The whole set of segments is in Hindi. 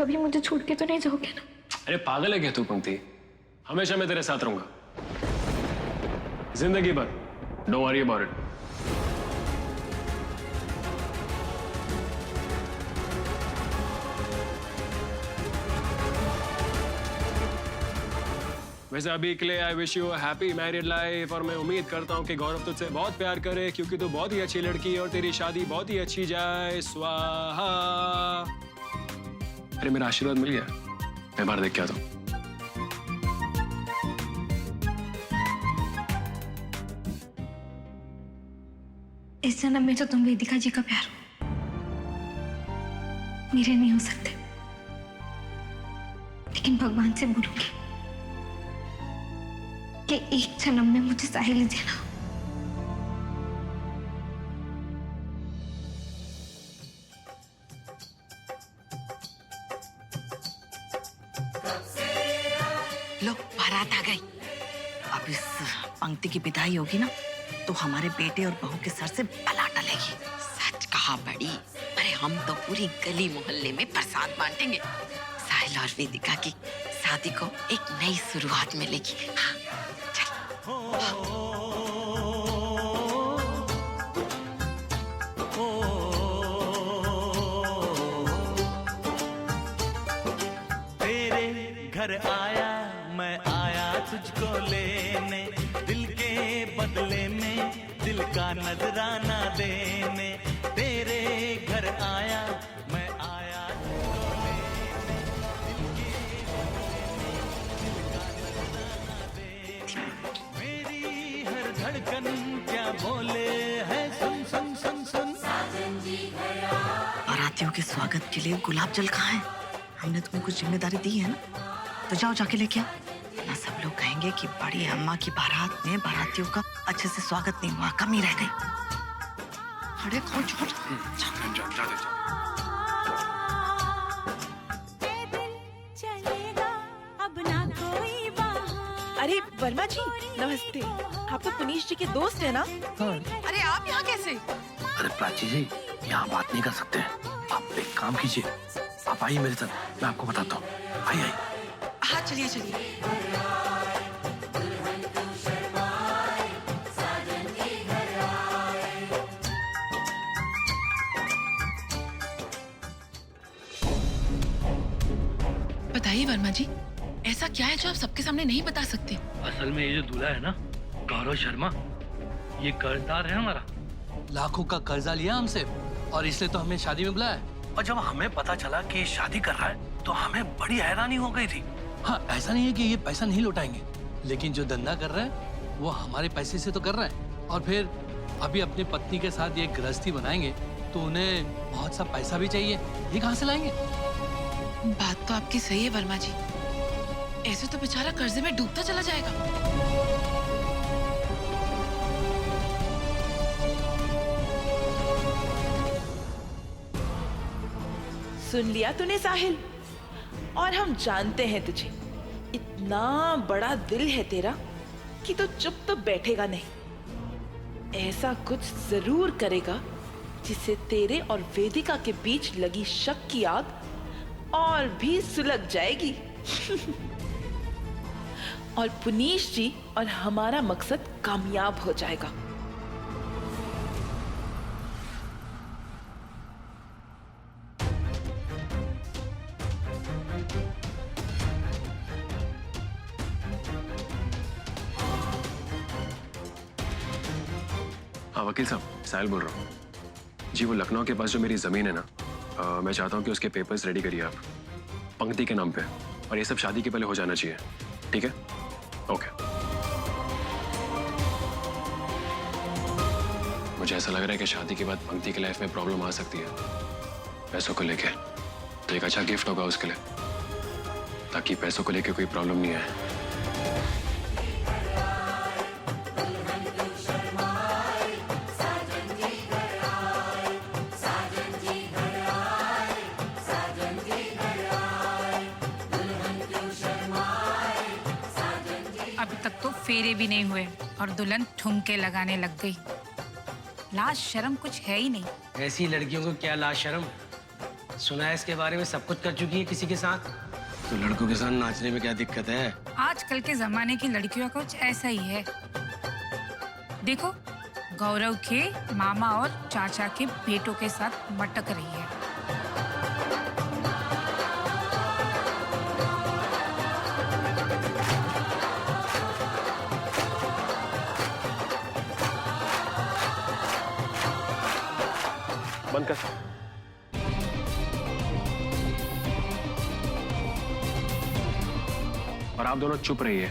कभी मुझे छोड़ के तो नहीं जाओगे ना? अरे पागल है क्या तू पंक्ति? हमेशा मैं तेरे साथ रहूंगा, जिंदगी भर। Don't worry about it. वैसे अभी के लिए I wish you happy married life, और मैं उम्मीद करता हूँ कि गौरव तुझसे बहुत प्यार करे, क्योंकि तू बहुत ही अच्छी लड़की है और तेरी शादी बहुत ही अच्छी जाए। स्वाहा। अरे मेरा आशीर्वाद मिल गया, मैं बाहर देख के आता हूँ। इस जन्म में जो तुम वेदिका जी का प्यार हो, मेरे नहीं हो सकते, लेकिन भगवान से बोलूंगी कि एक जन्म में मुझे साहिल ही देना। लो बारात आ गई। अब इस पंक्ति की विदाई होगी ना तो हमारे बेटे और बहू के सर से बला टलेगी। सच कहा बड़ी। अरे हम तो पूरी गली मोहल्ले में प्रसाद बांटेंगे। साहिल और वेदिका की शादी को एक नई शुरुआत मिलेगी। हाँ, चल। तेरे घर आया मैं आया तुझको लेने, दिल के बदले में दिल का नजराना देने। तेरे घर आया मैं आया तुझको लेने, दिल के बदले में दिल का नजराना देने। मेरी हर धड़कन क्या बोले है, सुन सुन सुन सुन। बारातियों के स्वागत के लिए गुलाब जल कहाँ है? हमने तुम्हें कुछ जिम्मेदारी दी है ना, तो जाओ जाके लेके आओ। ना सब लोग कहेंगे कि बड़ी अम्मा की बारात में बारातियों का अच्छे से स्वागत नहीं हुआ, कमी रह गई। अरे कौन छोड़ अरे वर्मा जी नमस्ते। आप तो पुनीश जी के दोस्त है ना? हाँ। अरे आप यहाँ कैसे? अरे प्राची जी, यहाँ बात नहीं कर सकते हैं। आप एक काम कीजिए, आप आइए मेरे साथ, मैं आपको बताता हूँ। आइए। हाँ चलिए चलिए। बताइए वर्मा जी, ऐसा क्या है जो आप सबके सामने नहीं बता सकते? असल में ये जो दूल्हा है ना, गौरव शर्मा, ये कर्जदार है हमारा। लाखों का कर्जा लिया हमसे और इसलिए तो हमें शादी में बुलाया। और जब हमें पता चला कि ये शादी कर रहा है तो हमें बड़ी हैरानी हो गई थी। हाँ, ऐसा नहीं है कि ये पैसा नहीं लौटाएंगे, लेकिन जो धंधा कर रहे हैं वो हमारे पैसे से तो कर रहे हैं, और फिर अभी अपनी पत्नी के साथ ये गृहस्थी बनाएंगे तो उन्हें बहुत सा पैसा भी चाहिए। ये कहाँ से लाएंगे? बात तो आपकी सही है वर्मा जी, ऐसे तो बेचारा कर्जे में डूबता चला जाएगा। सुन लिया तूने साहिल, और हम जानते हैं तुझे, इतना बड़ा दिल है तेरा कि तू चुप तो बैठेगा नहीं। ऐसा कुछ जरूर करेगा जिससे तेरे और वेदिका के बीच लगी शक की आग और भी सुलग जाएगी। और पुनीश जी और हमारा मकसद कामयाब हो जाएगा। हाँ वकील साहब, साहिल बोल रहा हूँ जी। वो लखनऊ के पास जो मेरी जमीन है ना, मैं चाहता हूँ कि उसके पेपर्स रेडी करिए आप, पंक्ति के नाम पे, और ये सब शादी के पहले हो जाना चाहिए। ठीक है? ओके। मुझे ऐसा लग रहा है कि शादी के बाद पंक्ति की लाइफ में प्रॉब्लम आ सकती है पैसों को लेके, तो एक अच्छा गिफ्ट होगा उसके लिए, ताकि पैसों को लेके कोई प्रॉब्लम नहीं आए। अभी तक तो फेरे भी नहीं हुए और दुल्हन ठुमके लगाने लग गई। लाज शर्म कुछ है ही नहीं। ऐसी लड़कियों को क्या लाज शर्म, सुना है इसके बारे में सब कुछ कर चुकी है किसी के साथ। तो लड़कों के साथ नाचने में क्या दिक्कत है? आजकल के जमाने की लड़कियों का कुछ ऐसा ही है। देखो, गौरव के मामा और चाचा के बेटों के साथ मटक रही है। बंद कर। और आप दोनों चुप रहिए।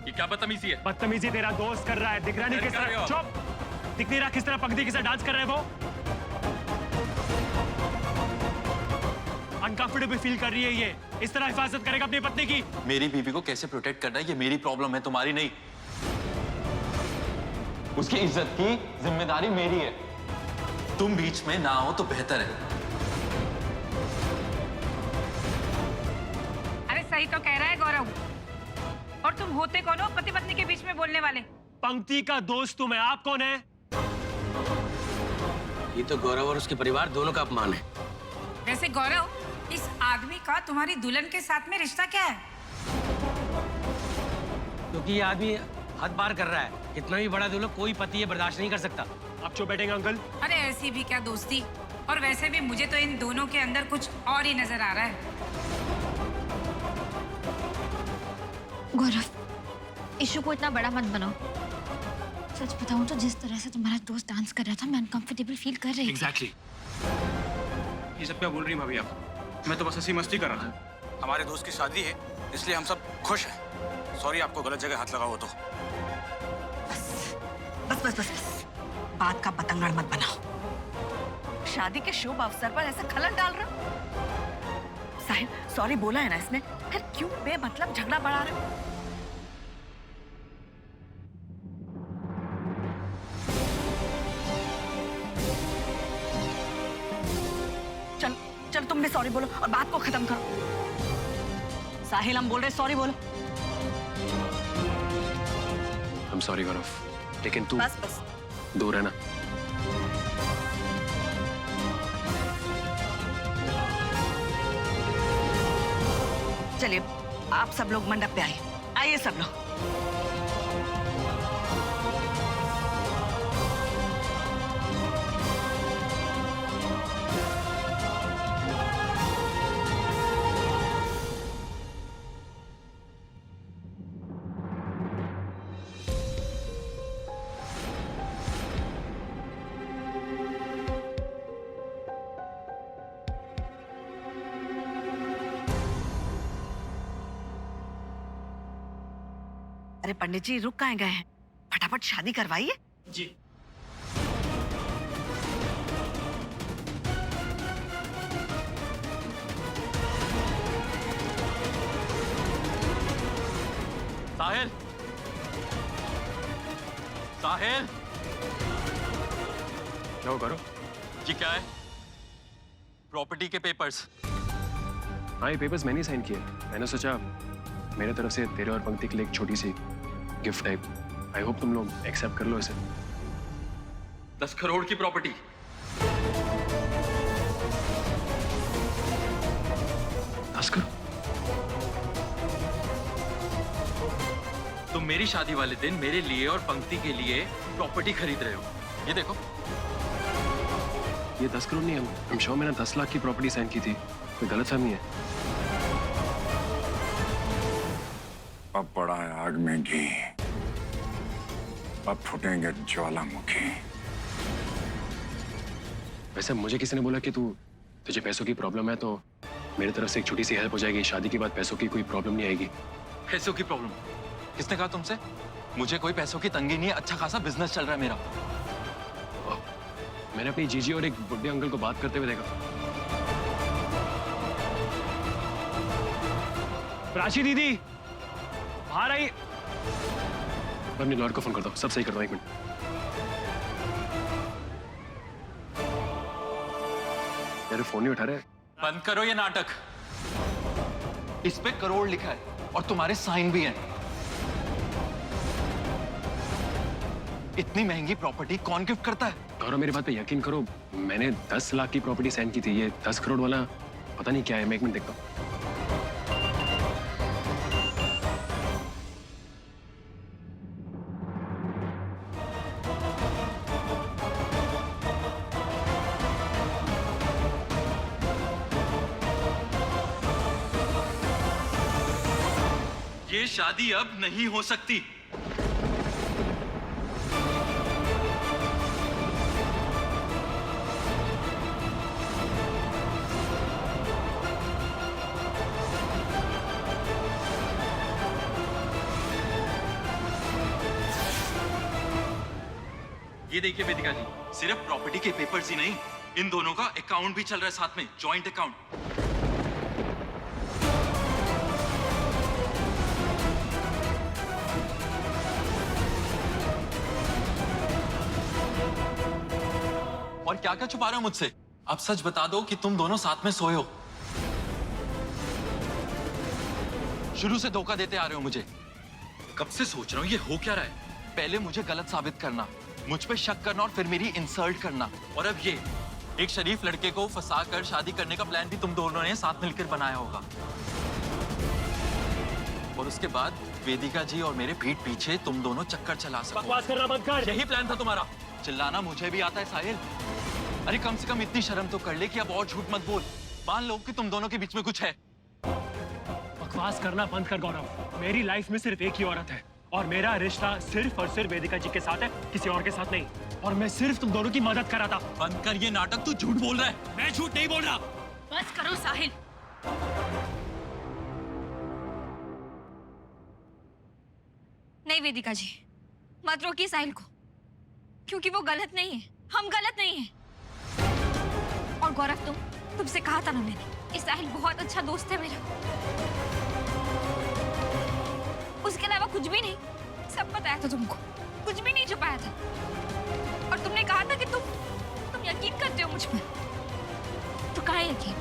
ये क्या बदतमीजी है? बदतमीजी तेरा दोस्त कर रहा है, दिख रहा नहीं किस तरह? चुप! दिख नहीं रहा किस तरह पंक्ति के साथ डांस कर रहे हैं वो? अनकंफर्टेबल फील कर रही है ये। इस तरह हिफाजत करेगा अपनी पत्नी की? मेरी बीवी को कैसे प्रोटेक्ट करना है ये मेरी प्रॉब्लम है, तुम्हारी नहीं। उसकी इज्जत की जिम्मेदारी मेरी है। तुम बीच में ना हो तो बेहतर है। अरे सही तो कह रहा है गौरव। और तुम होते कौन हो पति पत्नी के बीच में बोलने वाले? पंक्ति का दोस्त तुम है, आप कौन है? ये तो गौरव और उसके परिवार दोनों का अपमान है। वैसे गौरव, इस आदमी का तुम्हारी दुल्हन के साथ में रिश्ता क्या है? क्योंकि ये आदमी हद पार कर रहा है। कितना भी बड़ा दुल्हन कोई पति ये बर्दाश्त नहीं कर सकता। आप चुप बैठेंगे अंकल? अरे ऐसी भी क्या दोस्ती। और वैसे भी मुझे तो इन दोनों के अंदर कुछ और ही नजर आ रहा है। गौरव, इशू को इतना बड़ा मत बनाओ। सच बताऊं तो जिस तरह से तुम्हारा दोस्त डांस कर रहा था, मैं अनकंफर्टेबल फील कर रही थी। एग्जैक्टली। ये सब क्या बोल रही हैं भाभी आप? मैं तो बस हंसी मस्ती कर रहा था। हमारे दोस्त की शादी है इसलिए हम सब खुश हैं। सॉरी आपको गलत जगह हाथ लगा हो तो। बस बस बस बस, बात का पतंगड़ मत बनाओ। शादी के शुभ अवसर पर ऐसा खलल डाल रहा। साहिल, सॉरी बोला है ना इसने, फिर क्यों बेमतलब झगड़ा बढ़ा रहे हो? चल चल, तुम भी सॉरी बोलो और बात को खत्म करो। साहिल, हम बोल रहे सॉरी बोलो। I'm sorry गौरव, लेकिन तू बस बस, दूर है ना। चलिए आप सब लोग मंडप पे आइए। आइए सब लोग। अरे पंडित जी, रुक कहाँ गए हैं? फटाफट शादी करवाइए। जी। साहिल, साहिल, क्या हो गौरव? ये क्या है? प्रॉपर्टी के पेपर्स। हाँ, ये पेपर्स मैंने साइन किए। मैंने सोचा मेरे तरफ से तेरे और पंक्ति के लिए एक छोटी सी गिफ्ट टाइप। आई होप तुम लोग एक्सेप्ट कर लो इसे। 10 करोड़ की प्रॉपर्टी। तुम मेरी शादी वाले दिन मेरे लिए और पंक्ति के लिए प्रॉपर्टी खरीद रहे हो। ये देखो। ये 10 करोड़ नहीं, हम शो में ना 10 लाख की प्रॉपर्टी साइन की थी। कोई गलतफहमी है? अब पड़ा है आग में घी, अब फूटेंगे ज्वालामुखी। वैसे मुझे किसी ने बोला कि तुझे पैसों की प्रॉब्लम है, तो मेरी तरफ से एक छोटी सी हेल्प हो जाएगी। शादी के बाद पैसों की कोई प्रॉब्लम नहीं आएगी। पैसों की प्रॉब्लम? किसने कहा तुमसे? मुझे कोई पैसों की तंगी नहीं है। अच्छा खासा बिजनेस चल रहा है मेरा। मैंने अपनी जीजी और एक बुढ़े अंकल को बात करते हुए देखा। प्राची दीदी बाहर आई। मैं अपने लॉयर को फोन करता हूँ, सब सही करता हूँ। 1 मिनट। मेरे फोन नहीं उठा रहे। बंद करो ये नाटक। इस पे करोड़ लिखा है और तुम्हारे साइन भी हैं। इतनी महंगी प्रॉपर्टी कौन गिफ्ट करता है? गौरव मेरी बात पे यकीन करो, मैंने 10 लाख की प्रॉपर्टी साइन की थी। ये 10 करोड़ वाला पता नहीं क्या है। मैं एक मिनट देखता हूँ। ये शादी अब नहीं हो सकती। ये देखिए वेदिका जी, सिर्फ प्रॉपर्टी के पेपर्स ही नहीं, इन दोनों का अकाउंट भी चल रहा है साथ में, जॉइंट अकाउंट। और क्या क्या छुपा रहे हो मुझसे? अब सच बता दो कि तुम दोनों साथ में सोए हो। शुरू से धोखा देते आ रहे हो मुझे। कब से सोच रहा हूं ये हो क्या रहा है। पहले मुझे गलत साबित करना, मुझ पे शक करना और फिर मेरी इंसल्ट करना, और अब ये एक शरीफ लड़के को फंसा कर शादी करने का प्लान भी तुम दोनों ने साथ मिलकर बनाया होगा। और उसके बाद वेदिका जी और मेरे पीठ पीछे तुम दोनों चक्कर चला सको। बकवास करना बंद कर। यही प्लान था तुम्हारा। चिल्लाना मुझे भी आता है साहिल। अरे कम से कम इतनी शर्म तो कर ले कि अब और झूठ मत बोल। मान लो कि तुम दोनों के बीच में कुछ है। बकवास करना बंद कर गौरव। मेरी लाइफ में सिर्फ एक ही औरत है और मेरा रिश्ता सिर्फ और सिर्फ वेदिका जी के साथ है, किसी और के साथ नहीं। और मैं सिर्फ तुम दोनों की मदद कर रहा था। बंद कर ये नाटक, तू झूठ बोल रहा है। मैं झूठ नहीं बोल रहा। बस करो साहिल। नहीं वेदिका जी, मत रोकिए साहिल को, क्योंकि वो गलत नहीं है, हम गलत नहीं है। और गौरव तुमसे कहा था ना मैंने, ये साहिल बहुत अच्छा दोस्त है मेरा। उसके अलावा कुछ भी नहीं, सब बताया था तुमको, कुछ भी नहीं छुपाया था। और तुमने कहा था कि तुम यकीन करते हो मुझ पर। तो कहाँ है यकीन?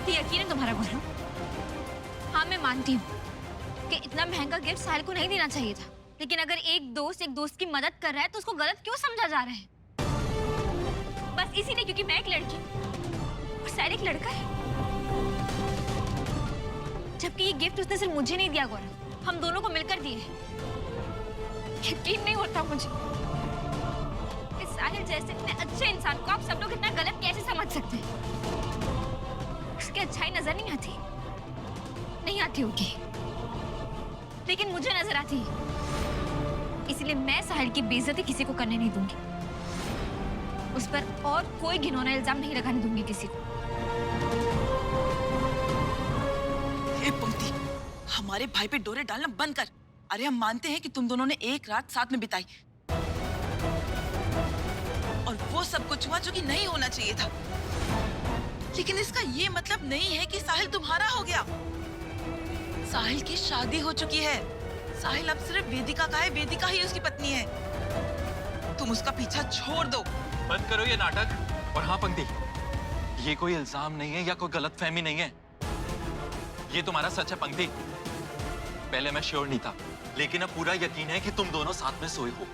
ये यकीन है तुम्हारा गौरव? हाँ मैं मानती हूँ कि इतना महंगा गिफ्ट साहिल को नहीं देना चाहिए था, लेकिन अगर एक दोस्त की मदद कर रहा है तो उसको गलत क्यों समझा जा रहा है? बस इसीलिए क्योंकि मैं एक लड़की और साहिल एक लड़का है। जबकि ये गिफ्ट उसने सिर्फ मुझे नहीं दिया गौरव, हम दोनों को मिलकर दिए। यकीन नहीं होता मुझे कि साहिल जैसे इतने अच्छे इंसान को आप सब लोग इतना गलत कैसे समझ सकते हैं। उसकी अच्छाई नजर नहीं आती होगी, लेकिन मुझे नजर आती है। इसलिए मैं साहिल की बेइज्जती किसी को करने नहीं दूंगी, उस पर और कोई घिनौना इल्जाम नहीं लगाने दूंगी किसी को। हे पंक्ति, हमारे भाई पे डोरे डालना बंद कर। अरे हम मानते हैं कि तुम दोनों ने एक रात साथ में बिताई, और वो सब कुछ हुआ जो कि नहीं होना चाहिए था। लेकिन इसका ये मतलब नहीं है कि साहिल तुम्हारा हो गया। साहिल की शादी हो चुकी है। साहिल अब सिर्फ वेदिका का है, वेदिका ही उसकी पत्नी है। तुम उसका पीछा छोड़ दो। बंद करो ये नाटक। और हाँ पंक्ति, ये कोई इल्जाम नहीं है या कोई गलतफहमी नहीं है, ये तुम्हारा सच है पंक्ति। पहले मैं श्योर नहीं था, लेकिन अब पूरा यकीन है कि तुम दोनों साथ में सोए हो।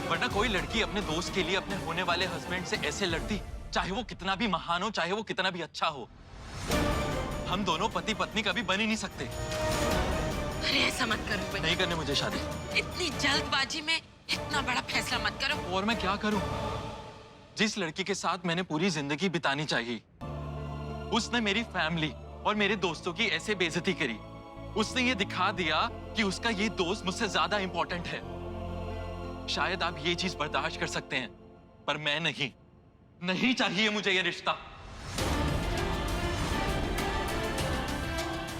वरना कोई लड़की अपने दोस्त के लिए अपने होने वाले हस्बैंड से ऐसे लड़ती, चाहे वो कितना भी महान हो, चाहे वो कितना भी अच्छा हो। हम दोनों पति पत्नी कभी बन ही नहीं सकते। अरे ऐसा मत करो। नहीं करने मुझे शादी। इतनी जल्दबाजी में इतना बड़ा फैसला मत करो। और मैं क्या करूं? जिस लड़की के साथ मैंने पूरी जिंदगी बितानी चाहिए, उसने मेरी फैमिली और मेरे दोस्तों की ऐसे बेइज्जती करी। उसने ये दिखा दिया कि उसका ये दोस्त मुझसे ज्यादा इंपॉर्टेंट है। शायद आप ये चीज बर्दाश्त कर सकते हैं, पर मैं नहीं। नहीं चाहिए मुझे ये रिश्ता।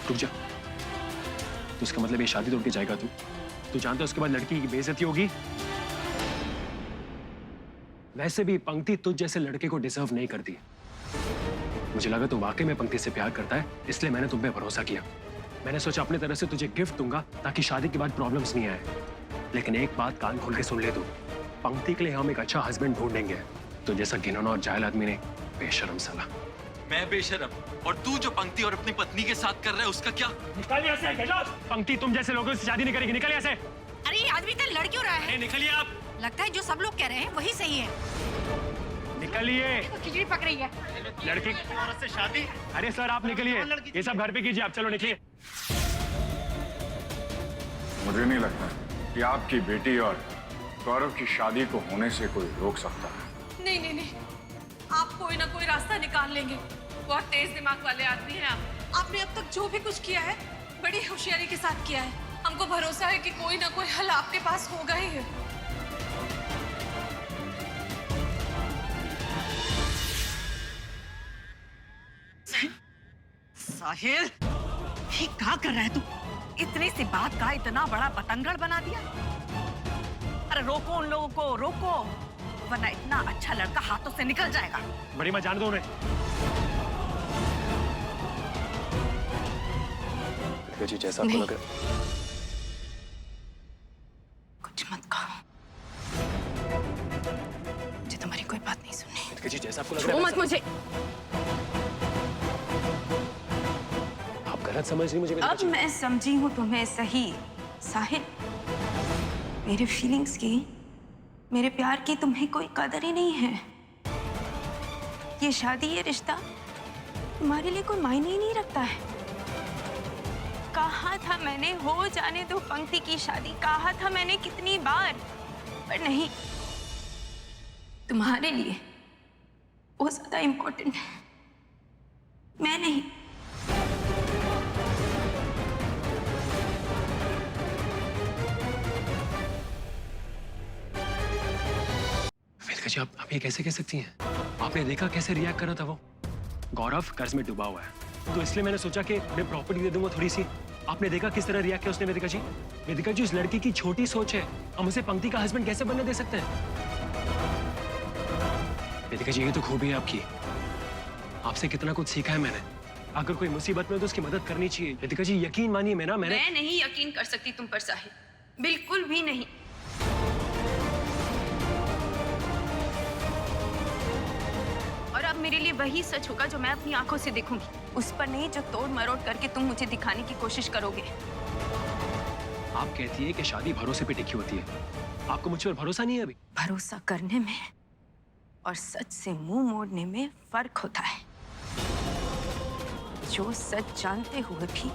रुक जा। तो इसका मतलब ये शादी तोड़ के जाएगा तू जानता है उसके बाद लड़की की बेइज्जती होगी। वैसे भी पंक्ति तुझ जैसे लड़के को डिजर्व नहीं करती। मुझे लगा तू वाकई में पंक्ति से प्यार करता है, इसलिए मैंने तुम पे भरोसा किया। मैंने सोचा अपने तरफ से तुझे गिफ्ट दूंगा ताकि शादी के बाद प्रॉब्लम्स नहीं आए। लेकिन एक बात कान खोल के सुन ले तू, पंक्ति के लिए हम एक अच्छा हस्बैंड ढूंढेंगे, तो जैसा गिनौना और जाहिल आदमी ने, बेशरम साला। मैं बेशरम, और तू जो पंक्ति और अपनी पत्नी के साथ कर रहा है उसका क्या? निकल यहाँ से, गेट आउट। पंक्ति तुम जैसे लोगों से शादी नहीं करेगी, निकल यहाँ से। अरे ये आदमी तो लड़ क्यों रहा है? निकलिए आप। लगता है जो सब लोग कह रहे हैं वही सही है। निकलिए। खिचड़ी पक रही है। लड़की औरत से शादी? अरे सर आप निकलिए, ये सब घर पे कीजिए आप, चलो निकलिए। मुझे नहीं लगता कि आपकी बेटी और गौरव की शादी को होने से कोई रोक सकता है। नहीं नहीं नहीं, आप कोई ना कोई रास्ता निकाल लेंगे। बहुत तेज दिमाग वाले आदमी हैं आप। आपने अब तक जो भी कुछ किया है बड़ी होशियारी के साथ किया है। हमको भरोसा है कि कोई ना कोई हल आपके पास होगा ही है। साहिल, ये क्या कर रहा है तू? इतनी सी बात का इतना बड़ा बतंगड़ बना दिया। अरे रोको उन लोगों को, रोको, वरना इतना अच्छा लड़का हाथों से निकल जाएगा। बड़ी मां, जान दो उन्हें। जी जैसा आपको लग रहा है। कुछ मत कहो, मुझे तुम्हारी कोई बात नहीं सुननी। जी जैसा आपको लग रहा है। मत मुझे। आप गलत समझ रही मुझे। अब मैं समझी हूँ तुम्हें सही। साहिल, मेरे फीलिंग्स की, मेरे प्यार की तुम्हें कोई कदर ही नहीं है। ये शादी, ये रिश्ता तुम्हारे लिए कोई मायने ही नहीं रखता है। कहा था मैंने, हो जाने दो पंक्ति की शादी, कहा था मैंने कितनी बार, पर नहीं, तुम्हारे लिए वो ज्यादा इम्पोर्टेंट है, मैं नहीं। जी आप ये कैसे कह सकती हैं? आपने देखा कैसे रिएक्ट कर रहा था वो? गौरव कर्ज में डूबा हुआ है, तो इसलिए मैंने सोचा कि मैं प्रॉपर्टी दे दूंगा थोड़ी सी। आपने देखा किस तरह रिएक्ट किया उसने वेदिका जी? वेदिका जी, उस लड़की की छोटी सोच है, हम उसे पंक्ति का हस्बैंड कैसे बनने दे सकते हैं? वेदिका जी, ये तो खूबी है आपकी, आपसे कितना कुछ सीखा है मैंने। अगर कोई मुसीबत में तो उसकी मदद करनी चाहिए। वेदिका जी यकीन मानिए, मैं नहीं यकीन कर सकती तुम पर साहिल, बिल्कुल भी नहीं। और अब मेरे लिए वही सच होगा जो मैं अपनी आंखों से देखूंगी, उस पर नहीं जो तोड़ मरोड़ करके तुम मुझे दिखाने की कोशिश करोगे। आप कहती है कि शादी भरोसे पे टिकी होती है, आपको मुझ पर भरोसा नहीं है अभी? भरोसा करने में और सच से मुंह मोड़ने में फर्क होता है। जो सच जानते हुए भी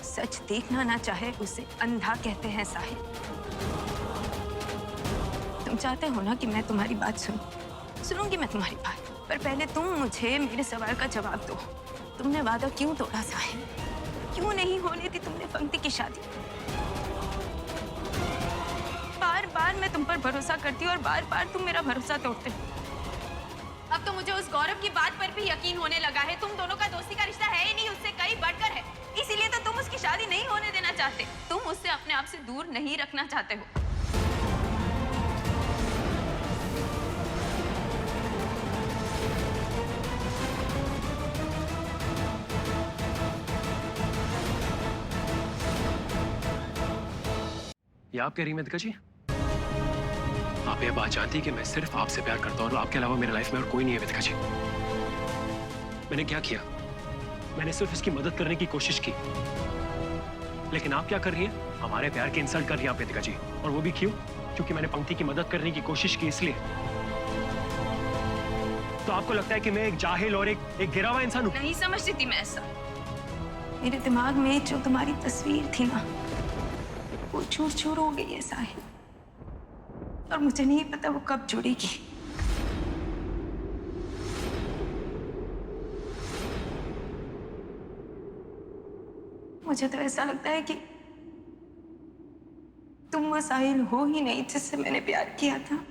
सच देखना ना चाहे उसे अंधा कहते हैं साहिल। तुम चाहते हो ना कि मैं तुम्हारी बात सुनूंगी मैं तुम्हारी बात, पर पहले तुम मुझे मेरे सवाल का जवाब दो। तुमने वादा क्यों तोड़ा साहिल? क्यों नहीं होने दी तुमने पंक्ति की शादी? बार बार मैं तुम पर भरोसा करती हूँ और बार बार तुम मेरा भरोसा तोड़ते हो। अब तो मुझे उस गौरव की बात पर भी यकीन होने लगा है। तुम दोनों का दोस्ती का रिश्ता है ही नहीं, उससे कहीं बढ़कर है। इसीलिए तो तुम उसकी शादी नहीं होने देना चाहते। तुम उससे अपने आप से दूर नहीं रखना चाहते हो। ये आप कह रही हैं वेदिका जी? आप ये बात जानती कि मैं सिर्फ आपसे प्यार करता हूँ और आपके अलावा मेरी लाइफ में और कोई नहीं है वेदिका जी। मैंने क्या किया? मैंने सिर्फ उसकी मदद करने की कोशिश की, लेकिन आप क्या कर रही हैं? हमारे प्यार की इंसल्ट कर रही हैं आप वेदिका जी, और वो भी क्यों? क्योंकि मैंने पंक्ति की मदद करने की कोशिश की इसलिए। तो आपको लगता है कि मैं एक जाहिल और एक गिरा हुआ इंसान हूँ? नहीं समझती थी मैं ऐसा। मेरे दिमाग में जो तुम्हारी तस्वीर थी ना, वो चूर चूर हो गई है साहिल, और मुझे नहीं पता वो कब जुड़ेगी। मुझे तो ऐसा लगता है कि तुम वो साहिल हो ही नहीं जिससे मैंने प्यार किया था।